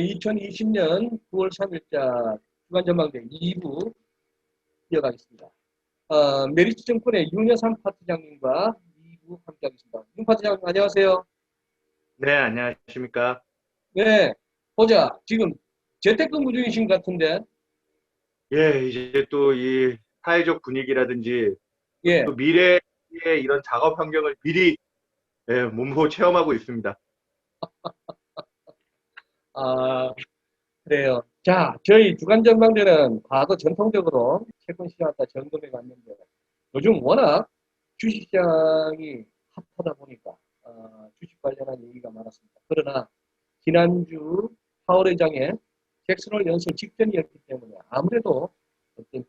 2020년 9월 3일자 주간 전망대 2부 이어가겠습니다. 메리츠 정권의 윤여삼 파트장님과 2부 함께하겠습니다. 윤 파트장 안녕하세요. 네, 안녕하십니까. 네, 보자. 지금 재택근무 중이신 것 같은데, 예, 이제 또 이 사회적 분위기라든지 예, 또 미래의 이런 작업 환경을 미리 몸소 체험하고 있습니다. 아, 그래요. 자, 저희 주간 전망대는 과거 전통적으로 채권 시장과 점검해 갔는데, 요즘 워낙 주식시장이 핫하다 보니까, 주식 관련한 얘기가 많았습니다. 그러나, 지난주 파월 의장의 잭슨홀 연설 직전이었기 때문에 아무래도 어떤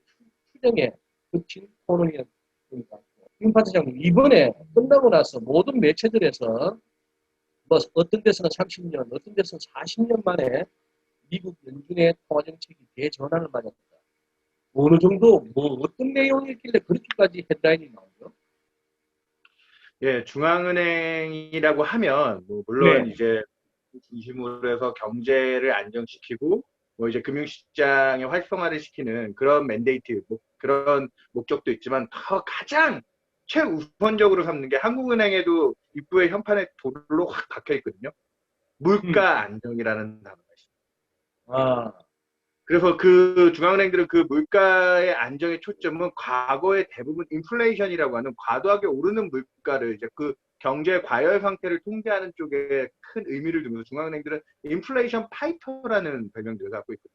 추정에 그친 토론이었던 것 같고, 김 파트장님, 이번에 끝나고 나서 모든 매체들에서 뭐 어떤 데서는 30년, 어떤 데서는 40년 만에 미국 연준의 통화 정책이 대전환을 맞았다. 어느 정도, 뭐 어떤 내용이길래 그렇게까지 헤드라인이 나오죠? 예, 중앙은행이라고 하면 뭐 물론 네, 이제 중심으로 해서 경제를 안정시키고 뭐 이제 금융시장의 활성화를 시키는 그런 맨데이트, 뭐 그런 목적도 있지만 더 가장 최우선적으로 삼는 게 한국은행에도 입구에 현판에 도로 확 박혀 있거든요. 음, 물가 안정이라는 단어가 있습니다. 아, 그래서 그 중앙은행들은 그 물가의 안정의 초점은 과거의 대부분 인플레이션이라고 하는 과도하게 오르는 물가를 이제 그 경제 과열 상태를 통제하는 쪽에 큰 의미를 두면서 중앙은행들은 인플레이션 파이터라는 별명들을 갖고 있거든요.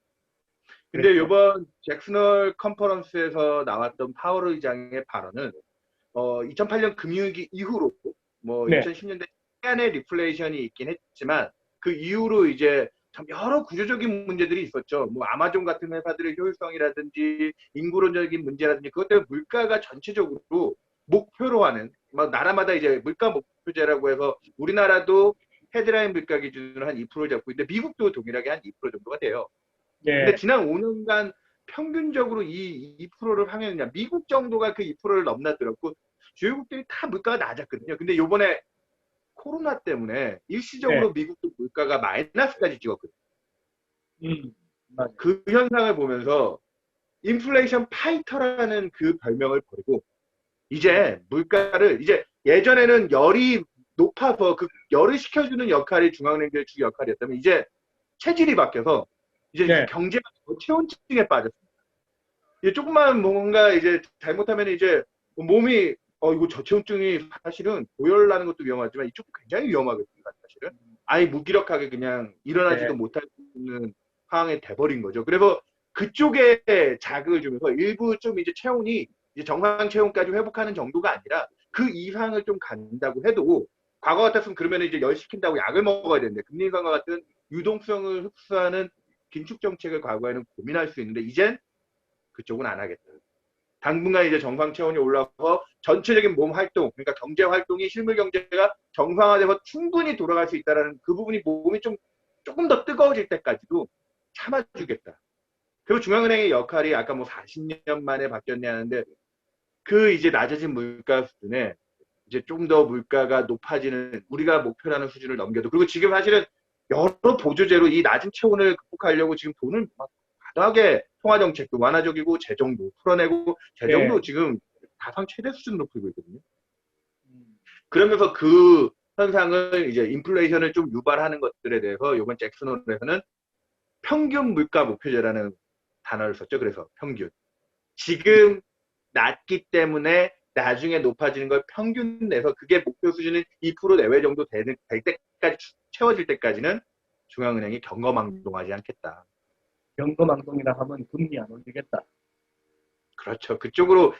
근데 그랬죠. 이번 잭슨홀 컨퍼런스에서 나왔던 파월 의장의 발언은 2008년 금융위기 이후로 뭐 네, 2010년대 초반에 리플레이션이 있긴 했지만 그 이후로 이제 참 여러 구조적인 문제들이 있었죠. 뭐 아마존 같은 회사들의 효율성이라든지 인구론적인 문제라든지 그것 때문에 물가가 전체적으로 목표로 하는 막 나라마다 이제 물가 목표제라고 해서 우리나라도 헤드라인 물가 기준으로 한 2%를 잡고 있는데 미국도 동일하게 한 2% 정도가 돼요. 근데 네, 지난 5년간 평균적으로 이 2%를 향했느냐 미국 정도가 그 2%를 넘나들었고 주요국들이 다 물가가 낮았거든요. 근데 요번에 코로나 때문에 네, 일시적으로 미국도 물가가 마이너스까지 찍었거든요. 맞아요. 그 현상을 보면서 인플레이션 파이터라는 그 별명을 버리고 음, 이제 물가를 이제 예전에는 열이 높아서 그 열을 식혀주는 역할이 중앙은행들의 주 역할이었다면 이제 체질이 바뀌어서 이제 네, 경제가 체온증에 빠졌습니다. 이제 조금만 뭔가 이제 잘못하면 이제 몸이 이거 저체온증이 사실은 고열나는 것도 위험하지만 이쪽도 굉장히 위험하거든요, 사실은. 아예 무기력하게 그냥 일어나지도 네, 못할 수 있는 상황에 돼버린 거죠. 그래서 그쪽에 자극을 주면서 일부 좀 이제 체온이 이제 정상 체온까지 회복하는 정도가 아니라 그 이상을 좀 간다고 해도 과거 같았으면 그러면 이제 열 식힌다고 약을 먹어야 되는데 금리 인상과 같은 유동성을 흡수하는 긴축 정책을 과거에는 고민할 수 있는데 이젠 그쪽은 안 하겠다. 당분간 이제 정상 체온이 올라서 전체적인 몸 활동, 그러니까 경제 활동이 실물 경제가 정상화돼서 충분히 돌아갈 수 있다라는 그 부분이 몸이 좀 조금 더 뜨거워질 때까지도 참아주겠다. 그리고 중앙은행의 역할이 아까 뭐 40년 만에 바뀌었냐 하는데 그 이제 낮아진 물가 수준에 이제 좀 더 물가가 높아지는 우리가 목표라는 수준을 넘겨도 그리고 지금 사실은 여러 보조제로 이 낮은 체온을 극복하려고 지금 돈을 막 과도하게 통화정책도 완화적이고 재정도 풀어내고 네, 재정도 지금 가상 최대 수준으로 풀고 있거든요. 음, 그러면서 그 현상을 이제 인플레이션을 좀 유발하는 것들에 대해서 이번 잭슨홀에서는 평균 물가 목표제라는 단어를 썼죠. 그래서 평균. 지금 낮기 때문에 나중에 높아지는 걸 평균 내서 그게 목표 수준은 2% 내외 정도 될 때까지 채워질 때까지는 중앙은행이 경거망동하지 않겠다. 경거망동이라 하면 금리 안 올리겠다. 그렇죠. 그쪽으로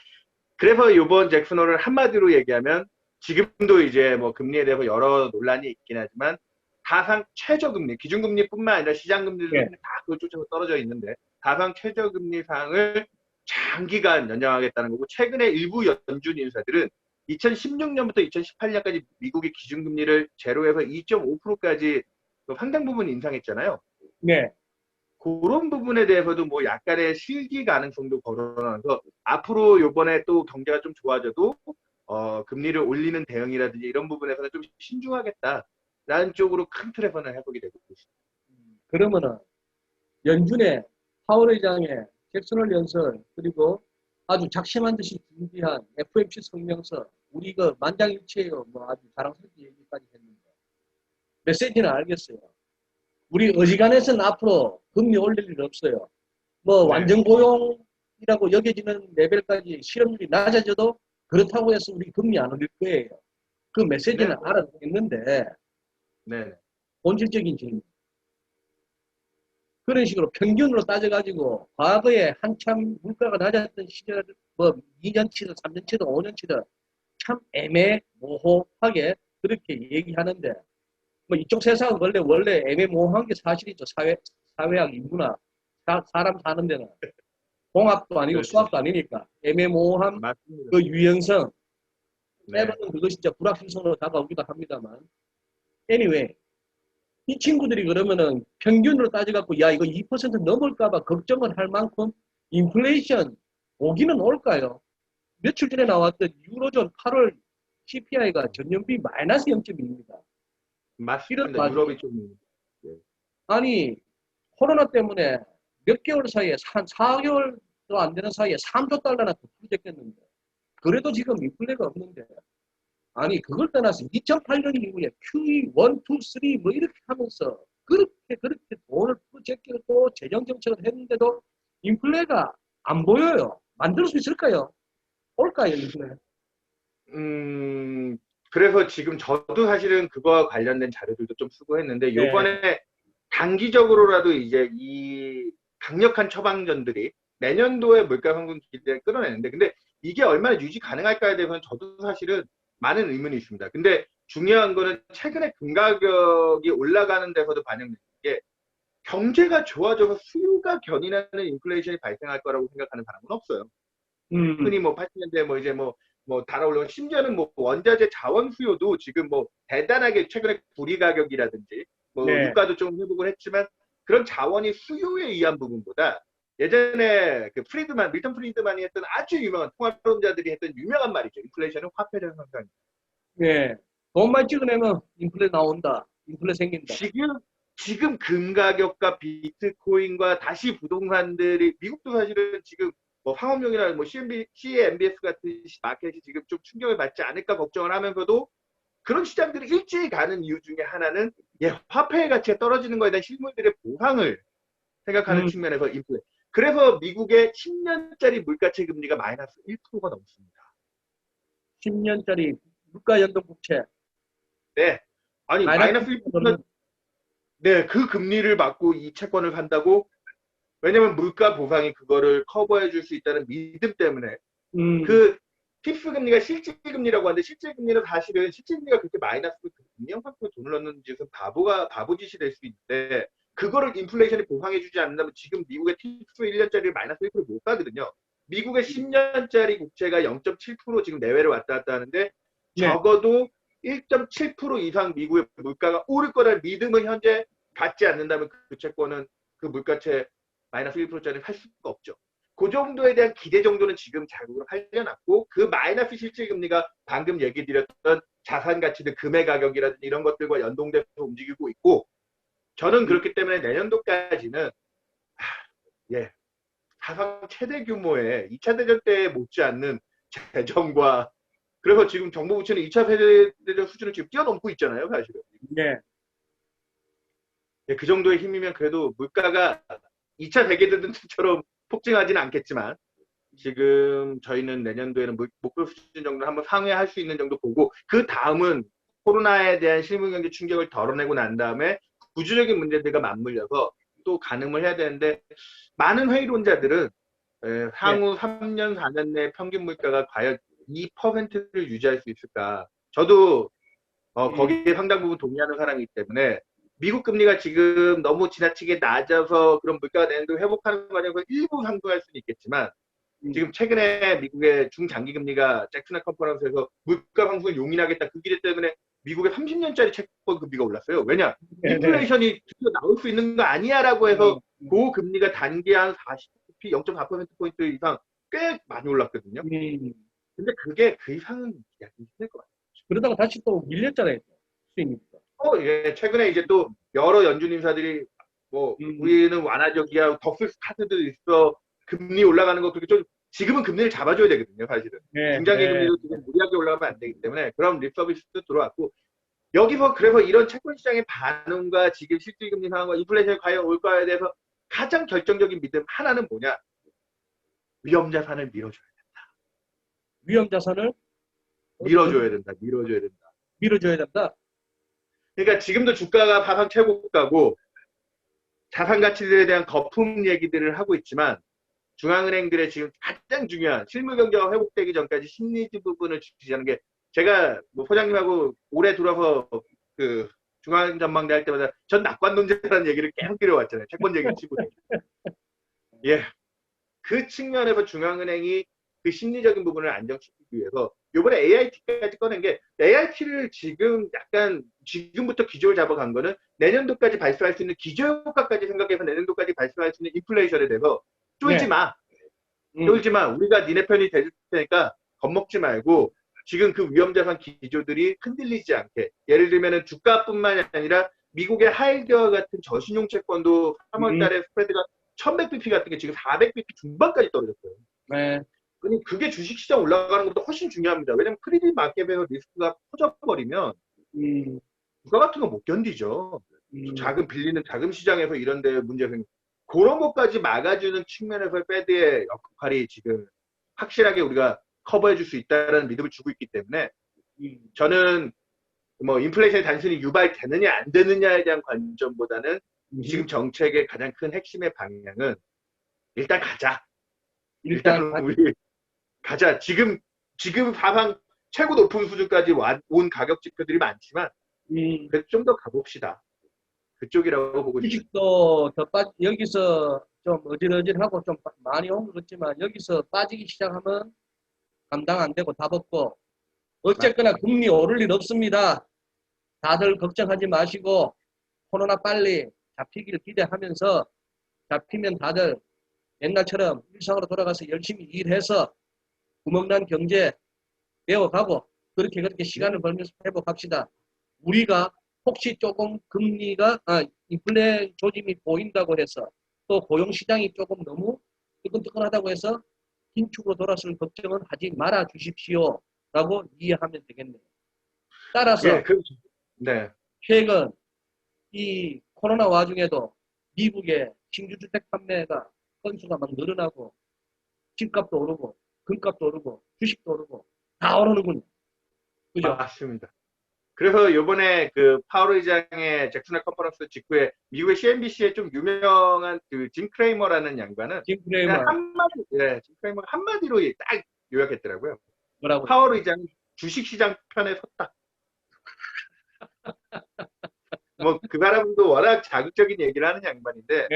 그래서 이번 잭슨홀을 한마디로 얘기하면 지금도 이제 뭐 금리에 대해서 여러 논란이 있긴 하지만 가상 최저금리, 기준금리뿐만 아니라 시장금리들도 예, 다 그걸 쫓아서 떨어져 있는데 가상 최저금리 상을 장기간 연장하겠다는 거고 최근에 일부 연준 인사들은 2016년부터 2018년까지 미국이 기준금리를 제로에서 2.5%까지 상당 부분 인상했잖아요. 네, 그런 부분에 대해서도 뭐 약간의 실기 가능성도 거론하면서 앞으로 요번에 또 경제가 좀 좋아져도 금리를 올리는 대응이라든지 이런 부분에서는 좀 신중하겠다라는 쪽으로 큰 틀에서는 해석이 되고 있습니다. 그러면은 연준의 파월 의장의 잭슨홀 연설 그리고 아주 작심한 듯이 준비한 FOMC 성명서 우리 그 만장일치예요. 뭐 아주 자랑스럽게 얘기까지 했는데 메시지는 알겠어요. 우리 어지간해서는 앞으로 금리 올릴 일 없어요. 뭐 네. 완전 고용이라고 여겨지는 레벨까지 실업률이 낮아져도 그렇다고 해서 우리 금리 안 올릴 거예요. 그 메시지는 네. 알아듣겠는데 네. 본질적인 질문. 그런 식으로 평균으로 따져가지고 과거에 한참 물가가 낮았던 시절 뭐 2년치든 3년치든 5년치든 참 애매모호하게 그렇게 얘기하는데 뭐 이쪽 세상은 원래 애매모호한 게 사실이죠. 사회학 인문학 사람 사는 데는 공학도 아니고 그렇죠. 수학도 아니니까 애매모호함 맞습니다. 그 유연성 네. 때로는 그것이 진짜 불확실성으로 다가오기도 합니다만 anyway 이 친구들이 그러면은 평균으로 따져갖고 야 이거 2% 넘을까봐 걱정을 할 만큼 인플레이션 오기는 올까요? 며칠 전에 나왔던 유로존 8월 CPI가 전년비 마이너스 0.2입니다. 이런 맞습니다. 와중에 유럽이 좀 아니 코로나 때문에 몇 개월 사이에 한 4개월도 안 되는 사이에 3조 달러나 더 부족했는데 그래도 지금 인플레가 없는데 아니 그걸 떠나서 2008년 이후에 QE 1, 2, 3 뭐 이렇게 하면서 그렇게 돈을 풀어제끼고 또 재정정책을 했는데도 인플레가 안 보여요. 만들 수 있을까요? 올까요 인플레? 그래서 지금 저도 사실은 그거와 관련된 자료들도 좀 수고했는데 네. 요번에 단기적으로라도 이제 이 강력한 처방전들이 내년도에 물가 상승 기대를 끌어내는데 근데 이게 얼마나 유지 가능할까에 대해서는 저도 사실은 많은 의문이 있습니다. 근데 중요한 거는 최근에 금 가격이 올라가는 데서도 반영되는 게 경제가 좋아져서 수요가 견인하는 인플레이션이 발생할 거라고 생각하는 사람은 없어요. 흔히 뭐 80년대 뭐 이제 뭐 달아올라온 심지어는 뭐 원자재 자원 수요도 지금 뭐 대단하게 최근에 구리 가격이라든지 뭐 네. 유가도 좀 회복을 했지만 그런 자원이 수요에 의한 부분보다 예전에 그 밀턴 프리드만이 했던 아주 유명한 통화론자들이 했던 유명한 말이죠. 인플레이션은 화폐적 현상. 네. 돈만 찍어내면 인플레 나온다. 인플레 생긴다. 지금 금 가격과 비트코인과 다시 부동산들이 미국도 사실은 지금 뭐 황업용이나 뭐 CMBS 같은 마켓이 지금 좀 충격을 받지 않을까 걱정을 하면서도 그런 시장들이 일찍 가는 이유 중에 하나는 화폐의 가치가 떨어지는 거에 대한 실물들의 보상을 생각하는 측면에서 인플레. 그래서 미국의 10년짜리 물가채 금리가 마이너스 1%가 넘습니다. 10년짜리 물가 연동 국채. 네. 아니 마이너스 1%면 네, 그 금리를 받고 이 채권을 산다고 왜냐면 물가 보상이 그거를 커버해 줄 수 있다는 믿음 때문에 그 픽스 금리가 실질 금리라고 하는데 실질 금리는 사실은 실질 금리가 그렇게 마이너스 금리형 상품에 돈을 넣는 짓은 바보짓이 될 수 있는데 그거를 인플레이션이 보상해 주지 않는다면 지금 미국의 픽스 1년짜리를 마이너스 1%못 가거든요. 미국의 10년짜리 국채가 0.7% 지금 내외를 왔다 갔다 하는데 적어도 1.7% 이상 미국의 물가가 오를 거라는 믿음을 현재 갖지 않는다면 그 채권은 그 물가채 마이너스 1%짜리 살 수가 없죠. 그 정도에 대한 기대 정도는 지금 자국으로 살려놨고 그 마이너스 실질금리가 방금 얘기 드렸던 자산 가치들 금의 가격이라든지 이런 것들과 연동돼서 움직이고 있고 저는 그렇기 때문에 내년도까지는 사상 최대 규모의 2차 대전 때 못지않는 재정과 그래서 지금 정부 부채는 2차 세계대전 수준을 지금 뛰어넘고 있잖아요, 사실은. 네. 그 정도의 힘이면 그래도 물가가 2차 세계대전처럼 폭증하지는 않겠지만 지금 저희는 내년도에는 목표 수준 정도 한번 상회할 수 있는 정도 보고 그 다음은 코로나에 대한 실물경제 충격을 덜어내고 난 다음에 구조적인 문제들과 맞물려서 또 가늠을 해야 되는데 많은 회의론자들은 향후 3년, 4년 내 평균 물가가 과연 2%를 유지할 수 있을까? 저도 거기에 상당 부분 동의하는 사람이기 때문에 미국 금리가 지금 너무 지나치게 낮아서 그런 물가가 내년도 회복하는 과정에서 일부 상승할 수는 있겠지만 지금 최근에 미국의 중장기 금리가 잭슨홀 컨퍼런스에서 물가 상승을 용인하겠다 그 기대 때문에 미국의 30년짜리 채권 금리가 올랐어요. 왜냐? 인플레이션이 드디어 나올 수 있는 거 아니야라고 해서 그 금리가 단기 한 40, 0.4%포인트 이상 꽤 많이 올랐거든요. 근데 그게 그 이상은 기대하기 힘들 것 같아요. 그러다가 다시 또 밀렸잖아요. 수익이니까. 예, 최근에 이제 또 여러 연준 인사들이 뭐 음. 우리는 완화적이야. 더 쓸 카드도 있어. 금리 올라가는 거 그렇게 좀 지금은 금리를 잡아줘야 되거든요, 사실은. 네, 중장기 네. 금리도 지금 무리하게 올라가면 안 되기 때문에 그런 립 서비스도 들어왔고 여기서 그래서 이런 채권 시장의 반응과 지금 실질 금리 상황과 인플레이션이 과연 올까에 대해서 가장 결정적인 믿음 하나는 뭐냐? 위험 자산을 밀어줘야 돼. 위험 자산을 밀어줘야 된다. 밀어줘야 된다. 밀어줘야 된다. 그러니까 지금도 주가가 사상 최고가고 자산 가치들에 대한 거품 얘기들을 하고 있지만 중앙은행들의 지금 가장 중요한 실물 경제가 회복되기 전까지 심리지 부분을 지지하는 게 제가 뭐 소장님하고 올해 들어서 그 중앙은행 전망대 할 때마다 전 낙관론자라는 얘기를 계속 드려왔잖아요. 채권 얘기를 치고는. 예. 그 측면에서 중앙은행이 그 심리적인 부분을 안정시키기 위해서 이번에 AIT까지 꺼낸 게 AIT를 지금 약간 지금부터 기조를 잡아간 거는 내년도까지 발생할 수 있는 기저효과까지 생각해서 내년도까지 발생할 수 있는 인플레이션에 대해서 쫄지 네. 마. 쫄지 마. 우리가 니네 편이 될 테니까 겁먹지 말고 지금 그 위험자산 기조들이 흔들리지 않게 예를 들면 주가뿐만이 아니라 미국의 하이드와 같은 저신용 채권도 3월 달에 스프레드가 1100bp 같은 게 지금 400bp 중반까지 떨어졌어요. 네. 그게 주식시장 올라가는 것보다 훨씬 중요합니다. 왜냐면 크리딧 마켓에서 리스크가 퍼져버리면 주가 같은 거 못 견디죠. 빌리는 자금 시장에서 이런 데 문제 생기 그런 것까지 막아주는 측면에서 페드의 역할이 지금 확실하게 우리가 커버해 줄 수 있다는 믿음을 주고 있기 때문에 저는 뭐 인플레이션이 단순히 유발되느냐 안 되느냐에 대한 관점보다는 지금 정책의 가장 큰 핵심의 방향은 일단 가자. 일단 우리 가자. 지금 사상 최고 높은 수준까지 온 가격 지표들이 많지만 그래도 좀 더 가봅시다. 그쪽이라고 보고 있습니다. 주식도 여기서 좀 어질어질하고 좀 많이 온 것 같지만 여기서 빠지기 시작하면 감당 안 되고 답 없고 어쨌거나 금리 오를 일 없습니다. 다들 걱정하지 마시고 코로나 빨리 잡히기를 기대하면서 잡히면 다들 옛날처럼 일상으로 돌아가서 열심히 일해서 구멍난 경제 배워가고 그렇게 시간을 벌면서 회복합시다. 우리가 혹시 조금 금리가 인플레 조짐이 보인다고 해서 또 고용시장이 조금 너무 뜨끈뜨끈하다고 해서 긴축으로 돌아설 걱정은 하지 말아 주십시오 라고 이해하면 되겠네요. 따라서 예, 네. 최근 이 코로나 와중에도 미국의 신규주택 판매가 건수가 막 늘어나고 집값도 오르고 금값도 오르고 주식도 오르고 다 오르는군요. 그죠? 맞습니다. 그래서 요번에 그 파월 의장의 잭슨홀 컨퍼런스 직후에 미국의 CNBC에 좀 유명한 그 짐 크레이머라는 양반은 짐 크레이머 짐 크레이머 한마디로 딱 요약했더라고요. 뭐라고? 파월 의장이 주식시장 편에 섰다. 뭐 그 사람도 워낙 자극적인 얘기를 하는 양반인데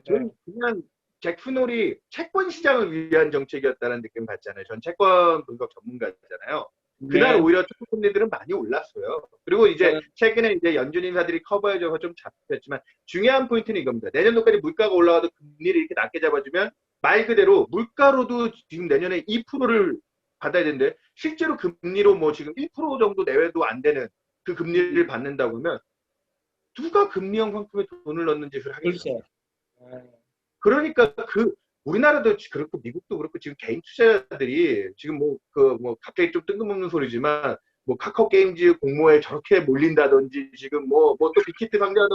저는 그냥 잭슨홀이 채권 시장을 위한 정책이었다는 느낌 받잖아요. 전 채권 분석 전문가잖아요. 그날 오히려 투자금리들은 많이 올랐어요. 그리고 이제 최근에 이제 연준 인사들이 커버해줘서 좀 잡혔지만 중요한 포인트는 이겁니다. 내년도까지 물가가 올라와도 금리를 이렇게 낮게 잡아주면 말 그대로 물가로도 지금 내년에 2%를 받아야 되는데 실제로 금리로 뭐 지금 1% 정도 내외도 안 되는 그 금리를 받는다고 하면 누가 금리형 상품에 돈을 넣는 짓을 하겠어요. 그러니까 우리나라도 그렇고 미국도 그렇고 지금 개인 투자자들이 지금 갑자기 좀 뜬금없는 소리지만 뭐 카카오 게임즈 공모에 저렇게 몰린다든지 지금 또 빅히트 상대하다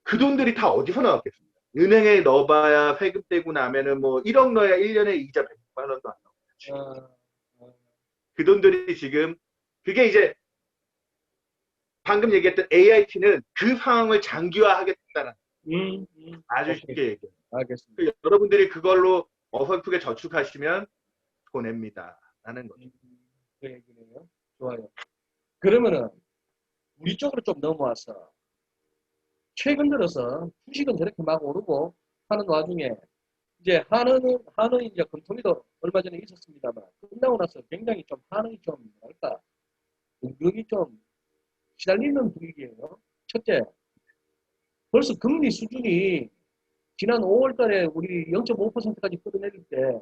그 돈들이 다 어디서 나왔겠습니까? 은행에 넣어봐야 세금 떼고 나면은 뭐 1억 넣어야 1년에 이자 100만 원도 안 나오죠. 그 돈들이 지금 그게 이제 방금 얘기했던 AIT는 그 상황을 장기화하겠다는 아주 쉽게 얘기해요. 알겠습니다. 여러분들이 그걸로 어설프게 저축하시면 보냅니다. 라는 거죠. 그 얘기네요. 좋아요. 그러면은 우리 쪽으로 좀 넘어와서 최근 들어서 주식은 저렇게 막 오르고 하는 와중에 이제 한은 이제 금통위도 얼마 전에 있었습니다만 끝나고 나서 굉장히 좀 한은이 좀 뭐랄까 은근히 좀 시달리는 분위기예요. 첫째, 벌써 금리 수준이 지난 5월 달에 우리 0.5%까지 끌어내릴 때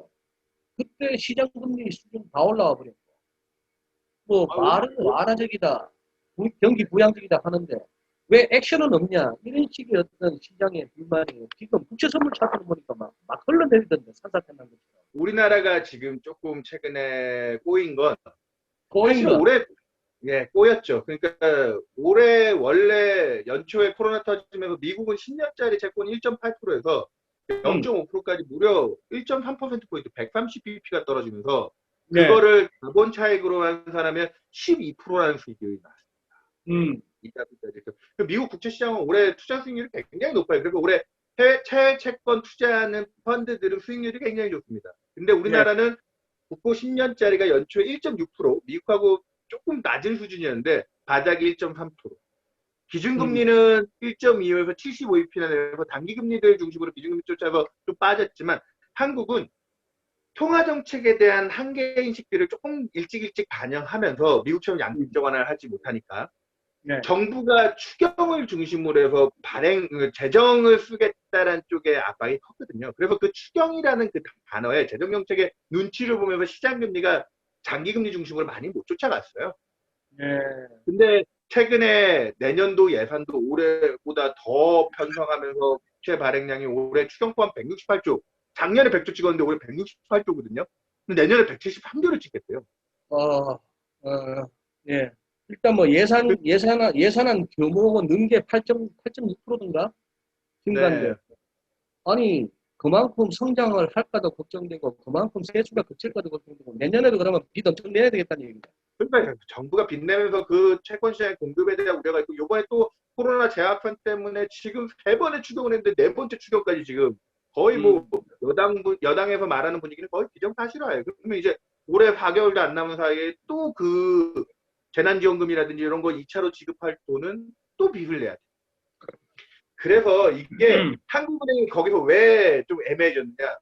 그때 시장 금리 수준 다 올라와 버렸고 말은 완화적이다 경기 부양적이다 하는데 왜 액션은 없냐? 이런 식의 어떤 시장의 불만이 지금 국채 선물 차트를 보니까 막 흘러내리던데, 산사태난 것처럼. 우리나라가 지금 조금 최근에 꼬인 건 꼬인 사실 거. 올해 예, 꼬였죠. 그러니까 올해 원래 연초에 코로나 터지면서 미국은 10년짜리 채권 1.8%에서 음, 0.5%까지 무려 1.3%포인트 130bp가 떨어지면서 네. 그거를 자본 차익으로 환산하면 12%라는 수익이 나왔어요. 음, 이자까지. 미국 국채 시장은 올해 투자 수익률이 굉장히 높아요. 그리고 올해 해외 채권 투자하는 펀드들은 수익률이 굉장히 좋습니다. 근데 네. 우리나라는 국고 10년짜리가 연초에 1.6%, 미국하고 조금 낮은 수준이었는데 바닥이 1.3%. 음, 기준금리는 1.25에서 75bp나 내려서 단기금리들 중심으로 기준금리 쫓아서 좀 빠졌지만 한국은 통화정책에 대한 한계 인식들을 조금 일찍 반영하면서 미국처럼 음, 양적 완화를 하지 못하니까 네. 정부가 추경을 중심으로 해서 재정을 쓰겠다는 쪽에 압박이 컸거든요. 그래서 그 추경이라는 그 단어에 재정정책의 눈치를 보면서 시장금리가 장기금리 중심으로 많이 못 쫓아갔어요. 네. 근데 최근에 내년도 예산도 올해보다 더 편성하면서 국채 발행량이 올해 추경 포함 168조, 작년에 100조 찍었는데 올해 168조거든요. 근데 내년에 173조를 찍겠대요. 어, 예. 일단 뭐 예산안 규모가 는 게 8.6%든가 증가인데, 네. 아니, 그만큼 성장을 할까도 걱정되고, 그만큼 세수가 그칠까도 걱정되고, 내년에도 그러면 빚 엄청 내야 되겠다는 얘기다. 그러니까 정부가 빚내면서 그 채권 시장의 공급에 대한 우려가 있고 요번에 또 코로나 재확산 때문에 지금 세 번의 추경을 했는데 네 번째 추경까지 지금 거의 뭐 음, 여당에서 말하는 분위기는 거의 기정사실화예요. 그러면 이제 올해 4개월도 안 남은 사이에 또 그 재난지원금이라든지 이런 거 2차로 지급할 돈은 또 빚을 내야 돼. 그래서 이게 한국은행이 거기서 왜 좀 애매해졌느냐.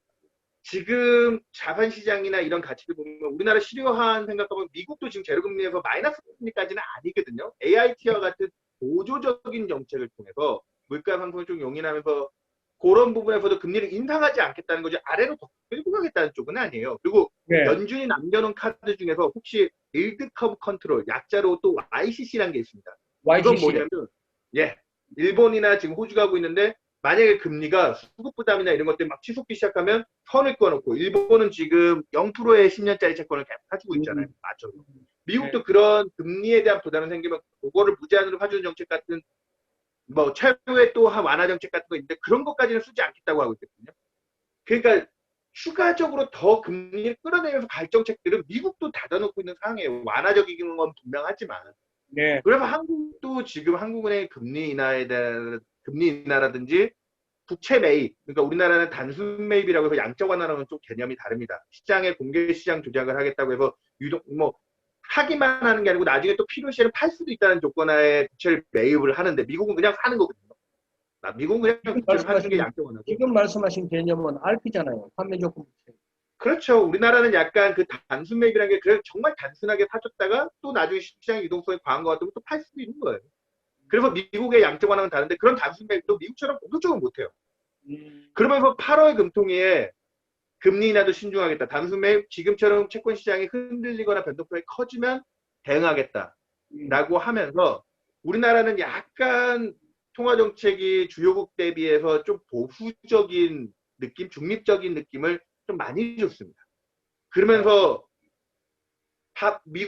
지금 자산시장이나 이런 가치를 보면 우리나라 실효한 생각하면 미국도 지금 제로금리에서 마이너스 금리까지는 아니거든요. AIT와 같은 보조적인 정책을 통해서 물가 상승을 좀 용인하면서 그런 부분에서도 금리를 인상하지 않겠다는 거죠. 아래로 더 끌고 가겠다는 쪽은 아니에요. 그리고 네, 연준이 남겨놓은 카드 중에서 혹시 일드 커브 컨트롤, 약자로 또 YCC라는 게 있습니다. 그건 YCC. 뭐냐면 예, 일본이나 지금 호주가 하고 있는데 만약에 금리가 수급 부담이나 이런 것들 막 치솟기 시작하면 선을 꺼놓고 일본은 지금 0%의 10년짜리 채권을 계속 사주고 있잖아요. 음, 맞죠? 네, 미국도 그런 금리에 대한 부담이 생기면 그거를 무제한으로 사주는 정책 같은 뭐 최후의 또 한 완화 정책 같은 거 있는데 그런 것까지는 쓰지 않겠다고 하고 있거든요. 그러니까 추가적으로 더 금리를 끌어내면서 갈 정책들은 미국도 닫아놓고 있는 상황이에요. 완화적인 건 분명하지만. 네, 그래서 한국도 지금 한국은행의 금리 인하라든지 부채 매입, 그러니까 우리나라는 단순 매입이라고 해서 양적 완화랑은 좀 개념이 다릅니다. 시장에 공개 시장 조작을 하겠다고 해서 유독 뭐 하기만 하는 게 아니고 나중에 또 필요시에는 팔 수도 있다는 조건하에 부채를 매입을 하는데 미국은 그냥 사는 거거든요. 미국은 그냥 지금 부채를 사주는 게 말씀하신, 양적 완화고. 지금 말씀하신 개념은 RP잖아요. 판매 조건 부채. 그렇죠. 우리나라는 약간 그 단순 매입이라는 게 그래서 정말 단순하게 사줬다가 또 나중에 시장 유동성이 과한 것 같으면 또 팔 수도 있는 거예요. 그래서 미국의 양적 완화는 다른데 그런 단순 매입도 미국처럼 공격적으로 못해요. 음, 그러면서 8월 금통위에 금리 인하도 신중하겠다. 단순 매입 지금처럼 채권 시장이 흔들리거나 변동성이 커지면 대응하겠다라고 음, 하면서 우리나라는 약간 통화 정책이 주요국 대비해서 좀 보수적인 느낌, 중립적인 느낌을 좀 많이 줬습니다. 어, 그러면서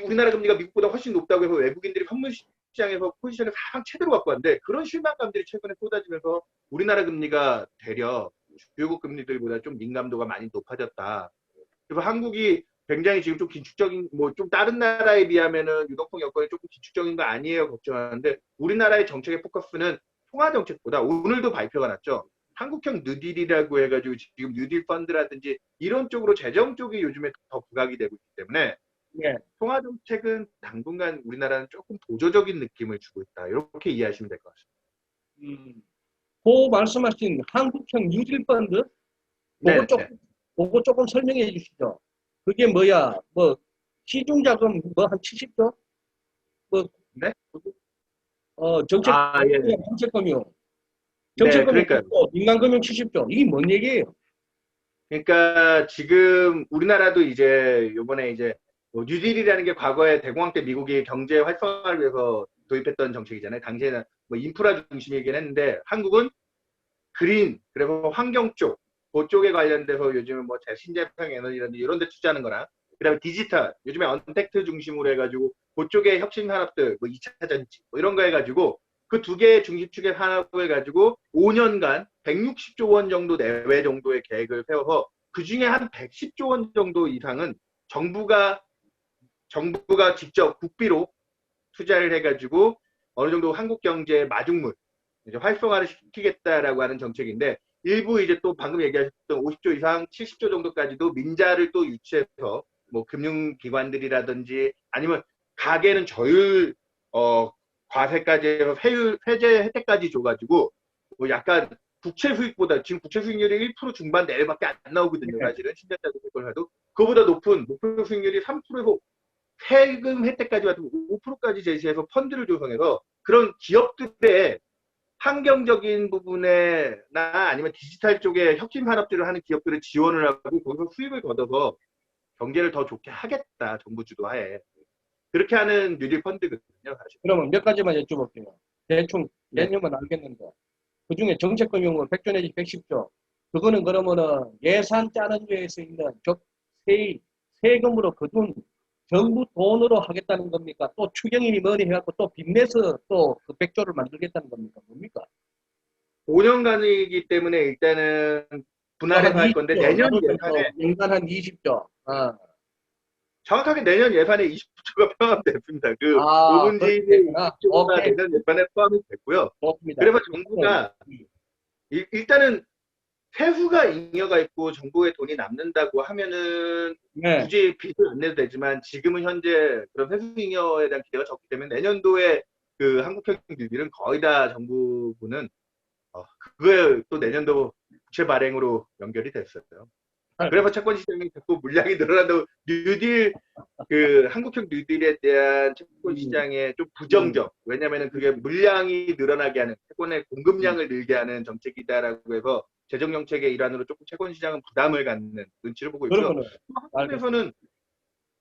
우리나라 금리가 미국보다 훨씬 높다고 해서 외국인들이 현물 시장에서 포지션을 사상 최대로 갖고 왔는데 그런 실망감들이 최근에 쏟아지면서 우리나라 금리가 되려 주요국 금리들보다 좀 민감도가 많이 높아졌다. 그래서 한국이 굉장히 지금 좀 긴축적인 뭐 좀 다른 나라에 비하면은 유동성 여건이 조금 긴축적인 거 아니에요 걱정하는데 우리나라의 정책의 포커스는 통화 정책보다 오늘도 발표가 났죠. 한국형 뉴딜이라고 해가지고 지금 뉴딜 펀드라든지 이런 쪽으로 재정 쪽이 요즘에 더 부각이 되고 있기 때문에 네. 통화 정책은 당분간 우리나라는 조금 보조적인 느낌을 주고 있다. 이렇게 이해하시면 될 것 같습니다. 음. 그 말씀하신 한국형 뉴딜 펀드, 그거 네, 조금, 그거 조금 설명해 주시죠. 그게 뭐야? 뭐, 시중 자금 뭐 한 70조? 뭐, 네, 아, 예, 정책금융. 네, 정책금융 그러니까 10조, 민간금융 70조. 이게 뭔 얘기예요? 그러니까 지금 우리나라도 이제 요번에 이제 뭐 뉴딜이라는 게 과거에 대공황 때 미국이 경제 활성화를 위해서 도입했던 정책이잖아요. 당시에는 뭐 인프라 중심이긴 했는데 한국은 그린, 그리고 환경 쪽, 그쪽에 관련돼서 요즘은 뭐 신재생 에너지라든지 이런 데 투자하는 거나, 그 다음에 디지털, 요즘에 언택트 중심으로 해가지고, 그쪽에 혁신 산업들, 뭐 2차 전지, 뭐 이런 거 해가지고, 그 두 개의 중심축의 산업을 가지고 5년간 160조 원 정도 내외 정도의 계획을 세워서, 그 중에 한 110조 원 정도 이상은 정부가 직접 국비로 투자를 해가지고, 어느 정도 한국 경제의 마중물, 이제 활성화를 시키겠다라고 하는 정책인데 일부 이제 또 방금 얘기하셨던 50조 이상 70조 정도까지도 민자를 또 유치해서 뭐 금융기관들이라든지 아니면 가게는 저율 과세까지 해서 세제 혜택까지 줘가지고 뭐 약간 국채 수익보다 지금 국채 수익률이 1% 중반 내외밖에 안 나오거든요. 네. 사실은 신자자도 그걸 해도 그거보다 높은 목표 수익률이 3%에서 세금 혜택까지 받고 5%까지 제시해서 펀드를 조성해서 그런 기업들의 환경적인 부분에나 아니면 디지털 쪽에 혁신 산업들을 하는 기업들을 지원을 하고 거기서 수입을 걷어서 경제를 더 좋게 하겠다. 정부 주도하에. 그렇게 하는 뉴딜 펀드거든요. 사실. 그러면 몇 가지만 여쭤볼게요. 대충 네. 개념은 알겠는데 그 중에 정책금융은 100조 내지 110조. 그거는 그러면은 예산 짜는 데에서 있는 세금으로 그 돈, 정부 돈으로 하겠다는 겁니까? 또 추경이니 뭐니 해갖고 또 빚내서 또 그 100조를 만들겠다는 겁니까? 뭡니까? 5년간이기 때문에 일단은 한 분할해서 할 건데 20조, 내년 나누면 또 예산에 연간 한 20조. 정확하게 내년 예산에 20조가 포함됐습니다. 그 그렇게 5분지 되구나. 20조가 오케이. 내년 예산에 포함이 됐고요. 좋습니다. 그래서 정부가 일단은 세후가 잉여가 있고 정부에 돈이 남는다고 하면은 네. 굳이 빚을 안 내도 되지만 지금은 현재 그런 세후 잉여에 대한 기대가 적기 때문에 내년도에 그 한국형 뉴딜은 거의 다 정부부는 그거에 또 내년도 부채 발행으로 연결이 됐어요. 그래서 채권 시장이 자꾸 물량이 늘어난다고 뉴딜 그 한국형 뉴딜에 대한 채권 시장에 좀 부정적. 왜냐면은 그게 물량이 늘어나게 하는 채권의 공급량을 늘게 하는 정책이다라고 해서 재정 정책의 일환으로 조금 채권 시장은 부담을 갖는 눈치를 보고 있고요. 그러면은 한국에서는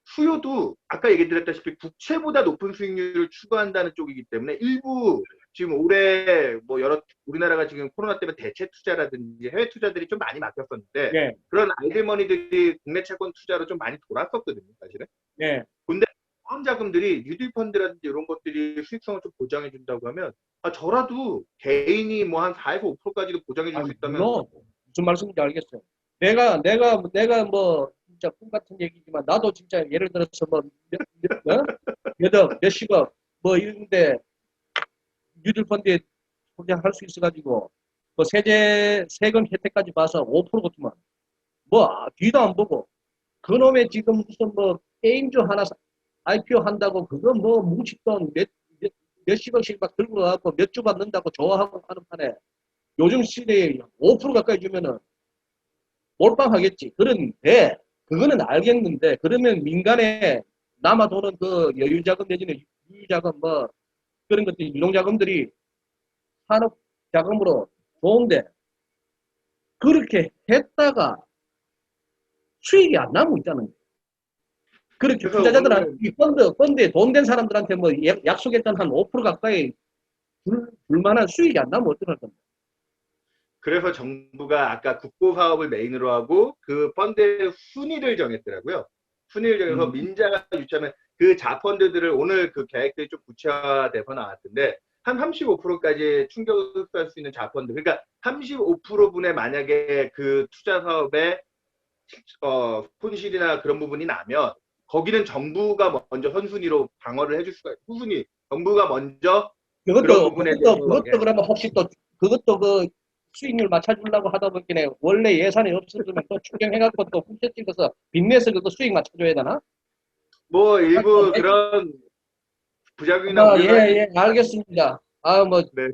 수요도 아까 얘기 드렸다시피 국채보다 높은 수익률을 추구한다는 쪽이기 때문에 일부 지금 올해 뭐 여러 우리나라가 지금 코로나 때문에 대체 투자라든지 해외 투자들이 좀 많이 막혔었는데 예, 그런 아이들머니들이 국내 채권 투자로 좀 많이 돌았었거든요, 사실은. 예. 근데 다음 자금들이 뉴딜 펀드라든지 이런 것들이 수익성을 좀 보장해 준다고 하면 저라도 개인이 뭐 한 4에서 5%까지도 보장해 줄 수 있다면 물론 무슨 말씀인지 알겠어요. 내가 뭐 진짜 꿈 같은 얘기지만 나도 진짜 예를 들어서 뭐 몇억, 몇십억 뭐 이런데 뉴딜 펀드에 투자할 수 있어가지고 그 세금 혜택까지 봐서 5% 같으면 뭐 뒤도 안 보고 그놈의 지금 무슨 뭐 게임주 하나 IPO 한다고 그거 뭐 뭉칫돈 몇십억씩 막 들고 가고 몇 주 받는다고 좋아하고 하는 판에 요즘 시대에 5% 가까이 주면은 몰빵하겠지. 그런데 그거는 알겠는데 그러면 민간에 남아도는 그 여유자금 내지는 유유자금 뭐 그런 것들이 유동자금들이 산업자금으로 좋은데 그렇게 했다가 수익이 안 나고 있다는 거예요. 그렇게 투자자들한테 이 펀드에 돈 된 사람들한테 뭐 약속했던 한 5% 가까이 줄만한 수익이 안 나면 어떡할 건데. 그래서 정부가 아까 국고 사업을 메인으로 하고 그 펀드의 순위를 정했더라고요. 순위를 정해서 민자가 유치하면 그 자펀드들을 오늘 그 계획들이 좀 구체화돼서 나왔던데 한 35%까지 충격을 흡수할 수 있는 자펀드. 그러니까 35%분의 만약에 그 투자 사업에 손실이나 그런 부분이 나면 거기는 정부가 먼저 선순위로 방어를 해줄 수가 있어요. 후순위. 정부가 먼저 그런 부분에 대해서 그것도 그러면 혹시 또 그것도 그 수익률 맞춰주려고 하다 보니까 원래 예산이 없어지면 또 추경해갖고 또 국세 찍어서 빚내서 그거 수익 맞춰줘야 되나? 뭐 일부 그런 부작용이나 우려가 예, 알겠습니다. 뭐 네.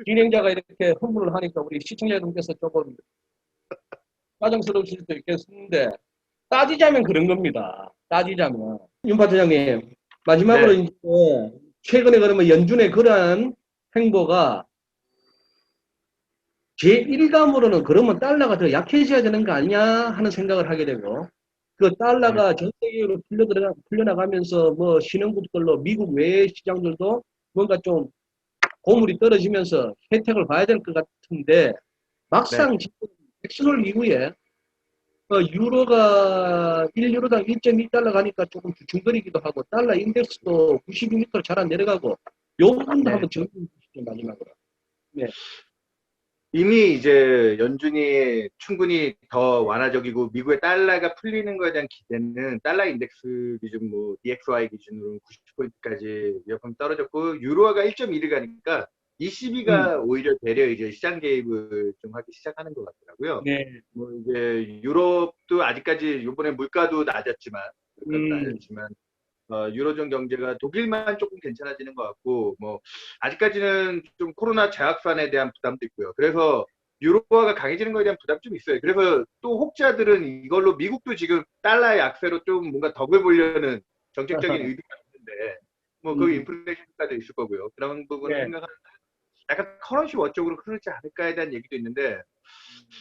진행자가 이렇게 흥분을 하니까 우리 시청자분께서 조금 짜증스러우실 수도 있겠는데 따지자면 그런 겁니다. 따지자면 윤 파트장님 마지막으로 네. 이제 최근에 그러면 연준의 그러한 행보가 제 일감으로는 그러면 달러가 더 약해져야 되는 거 아니냐 하는 생각을 하게 되고 그 달러가 전 세계로 풀려나가면서 뭐 신흥국들로 미국 외 시장들도 뭔가 좀 고물이 떨어지면서 혜택을 봐야 될 것 같은데 막상 네. 지금 백신홀 이후에 유로가 1유로당 1.2달러 가니까 조금 주춤거리기도 하고 달러 인덱스도 96m로 잘 안 내려가고 요 부분도 네. 한번 정리해 주시죠 마지막으로. 네. 이미 이제 연준이 충분히 더 완화적이고 미국의 달러가 풀리는 거에 대한 기대는 달러 인덱스 기준 뭐 DXY 기준으로 90포인트까지 위협감이 떨어졌고 유로화가 1.1을 가니까 음, ECB가 오히려 되려 이제 시장 개입을 좀 하기 시작하는 것 같더라고요. 네. 뭐 이제 유럽도 아직까지 이번에 물가도 낮았지만 음, 유로존 경제가 독일만 조금 괜찮아지는 것 같고, 뭐, 아직까지는 좀 코로나 재확산에 대한 부담도 있고요. 그래서 유로화가 강해지는 거에 대한 부담이 좀 있어요. 그래서 또 혹자들은 이걸로 미국도 지금 달러의 약세로 좀 뭔가 덕을 보려는 정책적인 의도가 있는데, 뭐, 그 음, 인플레이션까지 있을 거고요. 그런 부분을 네. 생각하면 약간 커런시 워 쪽으로 흐르지 않을까에 대한 얘기도 있는데,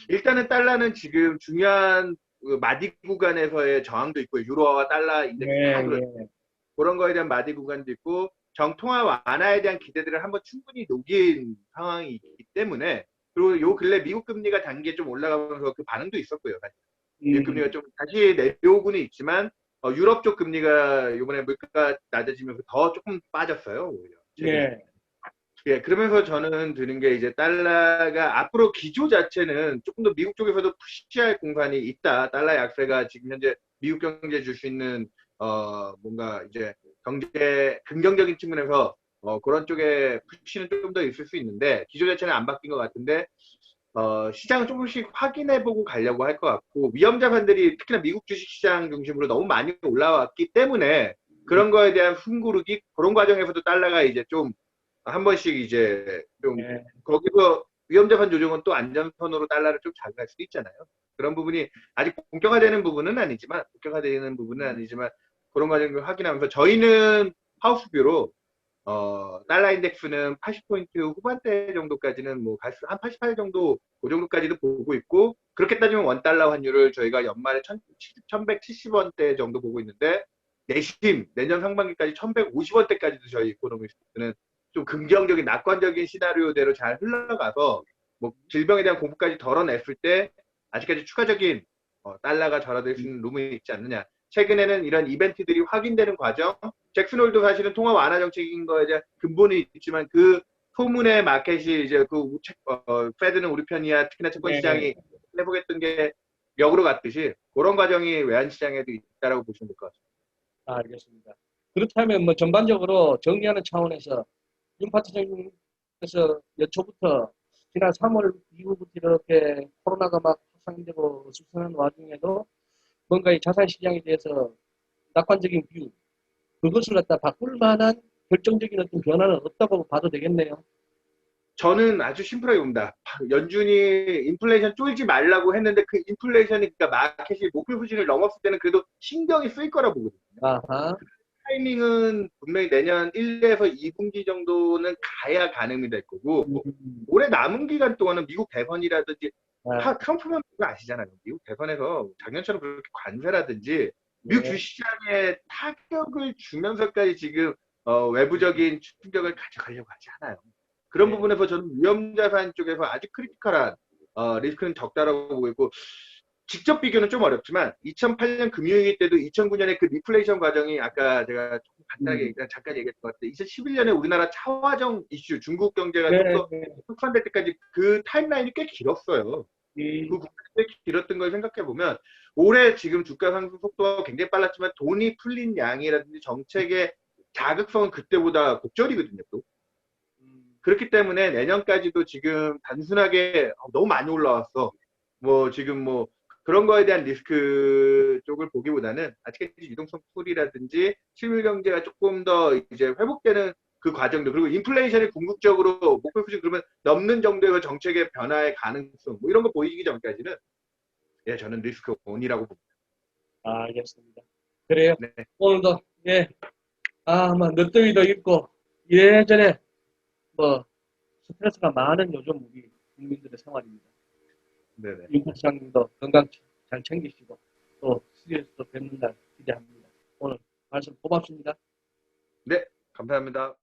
일단은 달러는 지금 중요한 그 마디 구간에서의 저항도 있고, 유로화와 달러 인덱스 다 네, 그렇죠. 예. 그런 거에 대한 마디 구간도 있고 정통화 완화에 대한 기대들을 한번 충분히 녹인 상황이기 때문에 그리고 요 근래 미국 금리가 단계 좀 올라가면서 그 반응도 있었고요. 사실. 미국 금리가 음, 좀 다시 내려오고는 있지만 유럽 쪽 금리가 이번에 물가가 낮아지면서 더 조금 빠졌어요. 오히려 최근에. 네. 예, 그러면서 저는 드는 게 이제 달러가 앞으로 기조 자체는 조금 더 미국 쪽에서도 푸시할 공간이 있다. 달러 약세가 지금 현재 미국 경제에 줄 수 있는 뭔가 이제 경제 긍정적인 측면에서 그런 쪽에 푸시는 좀 더 있을 수 있는데 기조 자체는 안 바뀐 것 같은데 시장을 조금씩 확인해보고 가려고 할 것 같고 위험 자산들이 특히나 미국 주식시장 중심으로 너무 많이 올라왔기 때문에 그런 거에 대한 숨고르기 그런 과정에서도 달러가 이제 좀 한 번씩 이제 좀 네. 거기서 위험자산 조정은 또 안전선으로 달러를 좀 자극할 수도 있잖아요. 그런 부분이 아직 본격화되는 부분은 아니지만 그런 과정을 확인하면서 저희는 하우스뷰로 달러 인덱스는 80포인트 후반대 정도까지는 뭐 한 88 정도 그 정도까지도 보고 있고 그렇게 따지면 원달러 환율을 저희가 연말에 1170원대 정도 보고 있는데 내심 내년 상반기까지 1150원대까지도 저희 이코노미스트는 좀 긍정적인 낙관적인 시나리오대로 잘 흘러가서 뭐 질병에 대한 공부까지 덜어냈을 때 아직까지 추가적인 달러가 절하될 수 있는 룸이 있지 않느냐. 최근에는 이런 이벤트들이 확인되는 과정, 잭슨홀도 사실은 통화 완화 정책인 거에 대한 근본이 있지만 그 소문의 마켓이 이제 페드는 우리 편이야 특히나 채권 네. 시장이 해보겠던 게 역으로 갔듯이 그런 과정이 외환 시장에도 있다라고 보시면 될 것 같습니다. 알겠습니다. 그렇다면 뭐 전반적으로 정리하는 차원에서 윤 파트장님께서 여초부터 지난 3월 이후부터 이렇게 코로나가 막 확산되고 수선한 와중에도 뭔가 이 자산 시장에 대해서 낙관적인 뷰 그것을 갖다 바꿀 만한 결정적인 어떤 변화는 없다고 봐도 되겠네요. 저는 아주 심플하게 봅니다. 연준이 인플레이션 쫄지 말라고 했는데 그 인플레이션이 그러니까 마켓이 목표 수준을 넘었을 때는 그래도 신경이 쓰일 거라 보거든요. 아하. 타이밍은 분명히 내년 1에서 2분기 정도는 가야 가늠이 될 거고 올해 남은 기간 동안은 미국 대선이라든지 아, 트럼프만 그거 아시잖아요. 미국 대선에서 작년처럼 그렇게 관세라든지 미국 예, 주식시장에 타격을 주면서까지 지금 외부적인 충격을 가져가려고 하지 않아요. 그런 예, 부분에서 저는 위험자산 쪽에서 아주 크리티컬한 리스크는 적다라고 보고 있고 직접 비교는 좀 어렵지만 2008년 금융위기 때도 2009년에 그 리플레이션 과정이 아까 제가 조금 간단하게 잠깐 얘기했던 것 같은데 2011년에 우리나라 차화정 이슈 중국 경제가 좀 네, 더 확산될 때까지 그 타임라인이 꽤 길었어요. 네, 그 구간이 꽤 길었던 걸 생각해 보면 올해 지금 주가 상승 속도가 굉장히 빨랐지만 돈이 풀린 양이라든지 정책의 자극성은 그때보다 곡절이거든요. 또. 그렇기 때문에 내년까지도 지금 단순하게 너무 많이 올라왔어. 뭐 지금 뭐 그런 거에 대한 리스크 쪽을 보기보다는 아직까지 유동성 풀이라든지 실물 경제가 조금 더 이제 회복되는 그 과정도 그리고 인플레이션이 궁극적으로 목표 수준 그러면 넘는 정도의 정책의 변화의 가능성 뭐 이런 거 보이기 전까지는 예 저는 리스크 온이라고 봅니다. 알겠습니다. 그래요. 네, 오늘도, 예, 뭐, 늦더위도 있고, 예전에, 뭐, 스트레스가 많은 요즘 우리 국민들의 생활입니다. 네, 네, 윤 부장님도 건강 잘 챙기시고, 또, 스튜디오에서 뵙는 날 기대합니다. 오늘 말씀 고맙습니다. 네, 감사합니다.